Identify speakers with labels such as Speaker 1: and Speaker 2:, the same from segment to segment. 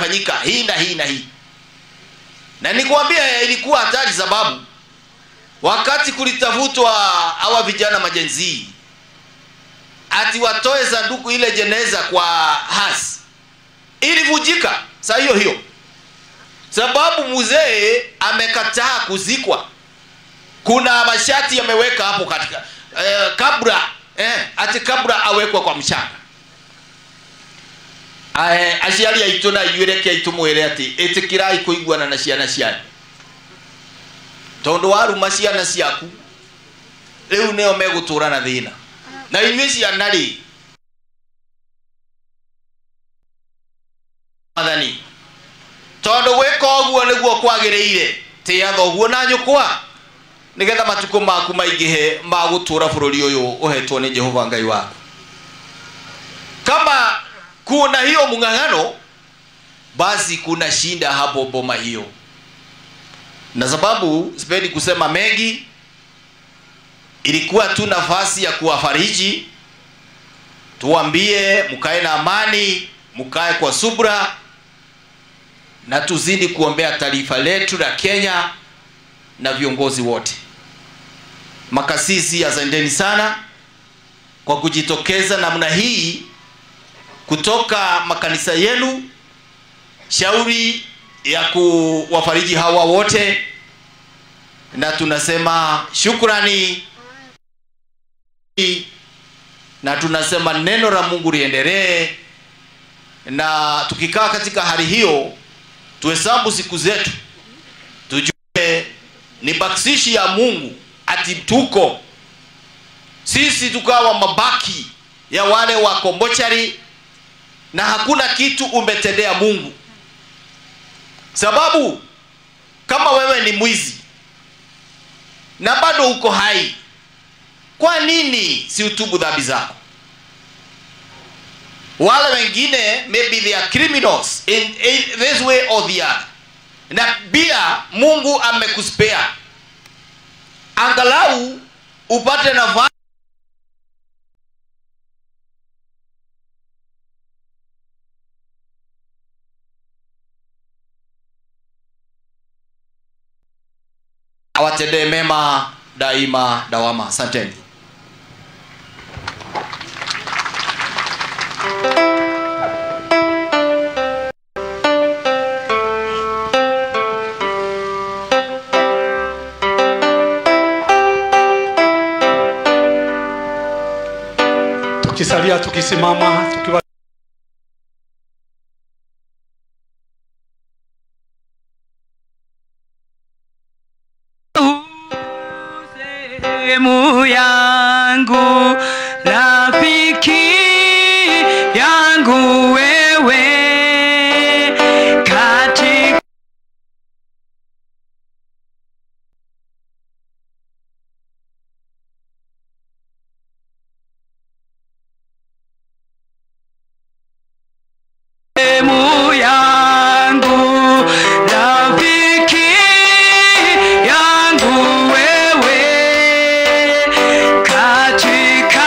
Speaker 1: imefanyika hii na hii na hii. Na nikwambia ilikuwa hatari, sababu wakati kulitafutwa hawa vijana majenzi ati watoe sanduku ile jeneza kwa hasi, ilivujika saa hiyo hiyo, sababu mzee amekataa kuzikwa. Kuna mashati yameweka hapo katika kabla ati kabla awekwa kwa mchanga. Aciari aitu na inyuereke aitumwire ati itikirai kuiguana na ciana cianyu, tondu waruma ciana ciaku riu neo megutura na thina. Na inyue ciana ri mathani, tondu gwika uguo niguo kwagiriire, tia thoguo na nyukwa nigetha matuko maku maingihe magutura bururi uyu uhetwo ni Jehova Ngai wako. Kama kuna hiyo mung'ang'ano, basi kuna shinda hapo boma hiyo. Na sababu sipendi kusema mengi, ilikuwa tu nafasi ya kuwafariji, tuambie mkae na amani, mkae kwa subra, na tuzidi kuombea taifa letu la Kenya na viongozi wote. Makasisi, asanteni sana kwa kujitokeza namna hii kutoka makanisa yenu, shauri ya kuwafariji hawa wote, na tunasema shukrani, na tunasema neno la Mungu liendelee. Na tukikaa katika hali hiyo, tuhesabu siku zetu, tujue ni baksishi ya Mungu ati tuko sisi tukawa mabaki ya wale wa kombochari, na hakuna kitu umetendea Mungu. Sababu kama wewe ni mwizi na bado uko hai, kwa nini si utubu dhambi zako? Wale wengine maybe they are criminals in this way or the other, na pia Mungu amekuspea angalau upate nafasi awatendee mema daima dawama. Asanteni.
Speaker 2: Tukisalia, tukisimama, tukiwa
Speaker 3: sehemu yangu, rafiki yangu wewe, katika sehemu yangu, rafiki yangu wewe, katika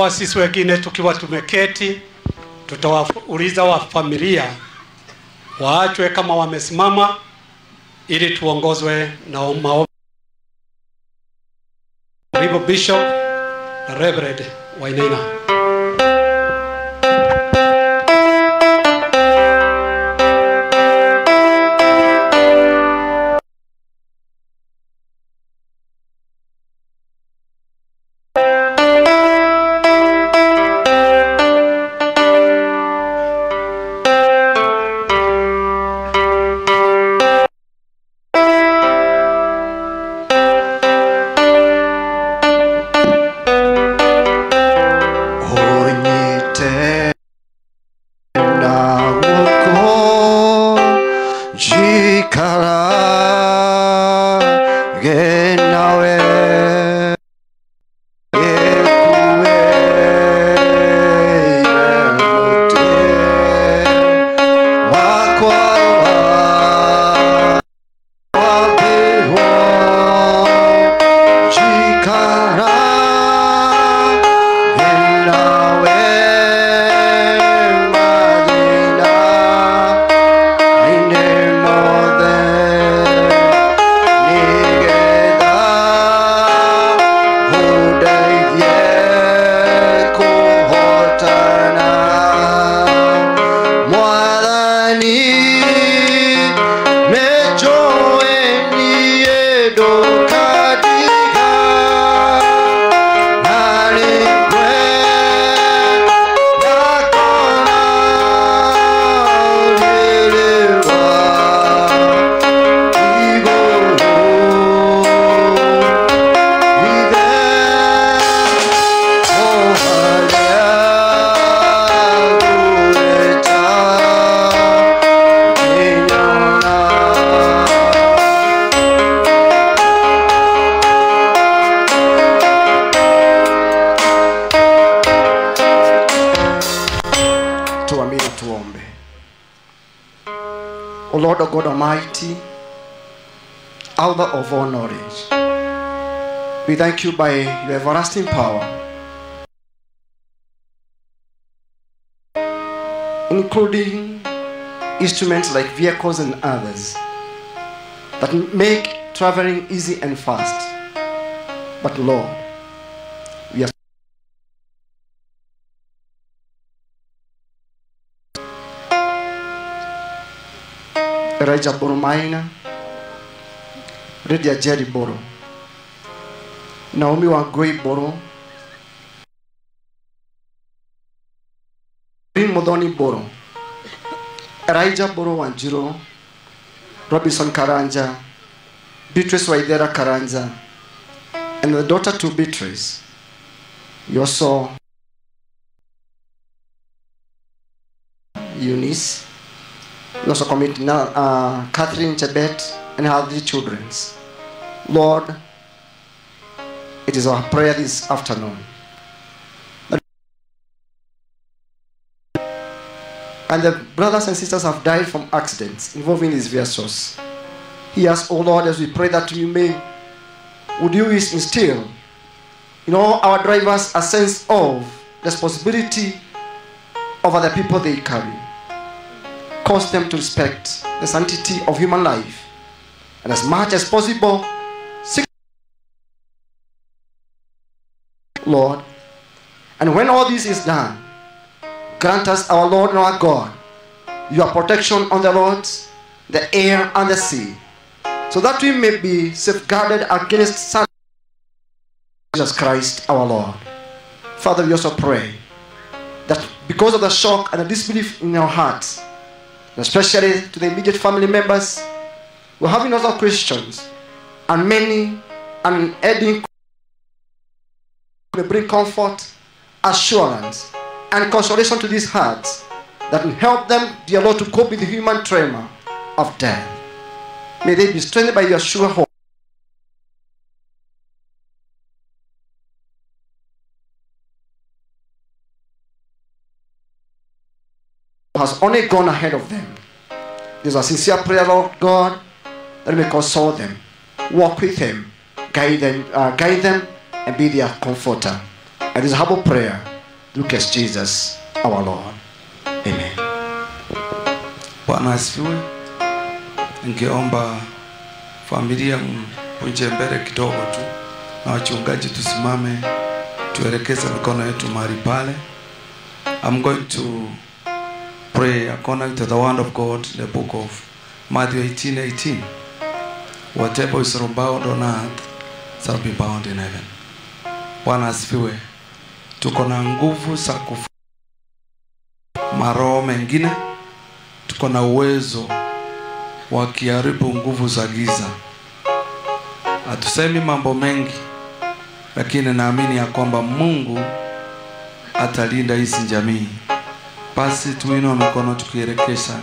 Speaker 2: ingawa sisi wengine tukiwa tumeketi, tutawauliza wa familia waachwe kama wamesimama ili tuongozwe na maombi. Karibu Bishop na Reverend Wainaina.
Speaker 4: O Lord, O God Almighty, Author of all knowledge, we thank you by your everlasting power, including instruments like vehicles and others that make traveling easy and fast. But Lord, we are Elijah Boromaina, Redia Jerry Boro, Naomi Wangoi Boro, Rin Modoni Boro, Elijah Boro Wanjiro, Robinson Karanja, Beatrice Waidera Karanja, and the daughter to Beatrice. You also Eunice. We also commit now Catherine Chebet and her 3 children. Lord, it is our prayer this afternoon. And the brothers and sisters have died from accidents involving these vessels. He asks, oh Lord, as we pray that you may, would you instill in all our drivers a sense of responsibility over the people they carry. Cause them to respect the sanctity of human life, and as much as possible seek, Lord. And when all this is done, grant us, our Lord and our God, your protection on the roads, the air and the sea, so that we may be safeguarded against Son Jesus Christ our Lord. Father, we also pray that because of the shock and the disbelief in our hearts, especially to the immediate family members, we're having other questions, and many and adding may bring comfort, assurance, and consolation to these hearts that will help them, dear Lord, to cope with the human trauma of death. May they be strengthened by your sure hope. Has only gone ahead of them. There's a sincere prayer, Lord God, that may console them, walk with them, guide them, and be their comforter. And this humble prayer Lucas Jesus our Lord. Amen.
Speaker 5: Bwana asifiwe. Ningeomba familia mpunje mbele kidogo tu, na wachungaji tusimame tuelekeze mikono yetu mahali pale. I'm going to pray according to the word of God in the book of Matthew 18:18. Whatever is bound on earth shall be bound in heaven. Bwana asifiwe. Tuko na nguvu za kufu maroho mengine, tuko na uwezo wa kiharibu nguvu za giza. Hatusemi mambo mengi, lakini naamini ya kwamba Mungu atalinda hizi jamii. Basi tuinue mikono tukielekeza